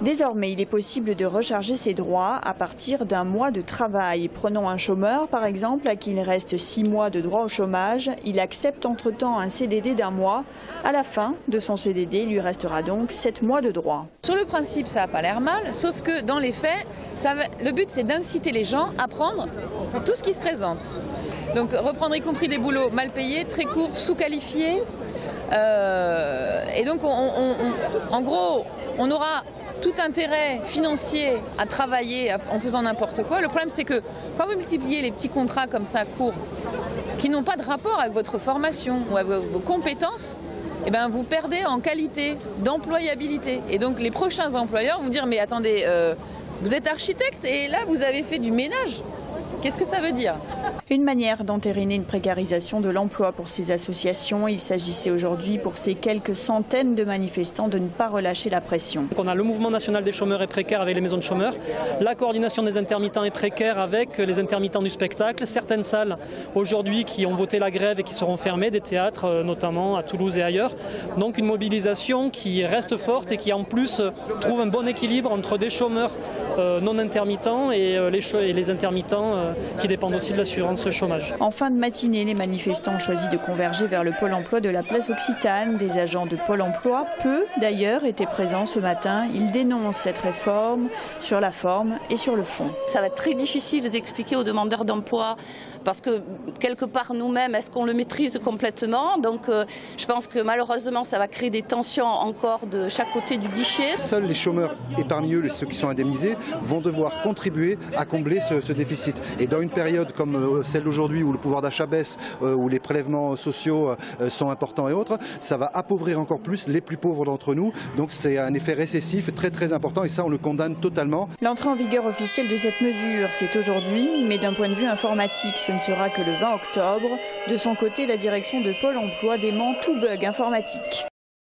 Désormais, il est possible de recharger ses droits à partir d'un mois de travail. Prenons un chômeur, par exemple, à qui il reste 6 mois de droit au chômage. Il accepte entre-temps un CDD d'1 mois. À la fin de son CDD, il lui restera donc 7 mois de droit. Sur le principe, ça n'a pas l'air mal, sauf que dans les faits, le but c'est d'inciter les gens à prendre tout ce qui se présente. Donc reprendre y compris des boulots mal payés, très courts, sous-qualifiés. Et donc en gros, on aura tout intérêt financier à travailler en faisant n'importe quoi. Le problème c'est que quand vous multipliez les petits contrats comme ça courts, qui n'ont pas de rapport avec votre formation ou avec vos compétences, eh bien, vous perdez en qualité d'employabilité. Et donc les prochains employeurs vont dire mais attendez, vous êtes architecte et là vous avez fait du ménage. Qu'est-ce que ça veut dire? Une manière d'entériner une précarisation de l'emploi pour ces associations. Il s'agissait aujourd'hui pour ces quelques centaines de manifestants de ne pas relâcher la pression. On a le mouvement national des chômeurs et précaires avec les maisons de chômeurs, la coordination des intermittents et précaires avec les intermittents du spectacle, certaines salles aujourd'hui qui ont voté la grève et qui seront fermées, des théâtres notamment à Toulouse et ailleurs. Donc une mobilisation qui reste forte et qui en plus trouve un bon équilibre entre des chômeurs non intermittents et les intermittents qui dépendent aussi de l'assurance chômage. En fin de matinée, les manifestants ont choisi de converger vers le pôle emploi de la place Occitane. Des agents de Pôle emploi, peu d'ailleurs, étaient présents ce matin. Ils dénoncent cette réforme sur la forme et sur le fond. Ça va être très difficile d'expliquer aux demandeurs d'emploi parce que quelque part nous-mêmes, est-ce qu'on le maîtrise complètement? Donc je pense que malheureusement ça va créer des tensions encore de chaque côté du guichet. Seuls les chômeurs et parmi eux ceux qui sont indemnisés vont devoir contribuer à combler ce déficit. Et dans une période comme celle d'aujourd'hui où le pouvoir d'achat baisse, où les prélèvements sociaux sont importants et autres, ça va appauvrir encore plus les plus pauvres d'entre nous. Donc c'est un effet récessif très important et ça on le condamne totalement. L'entrée en vigueur officielle de cette mesure, c'est aujourd'hui, mais d'un point de vue informatique, ce ne sera que le 20 octobre. De son côté, la direction de Pôle emploi dément tout bug informatique.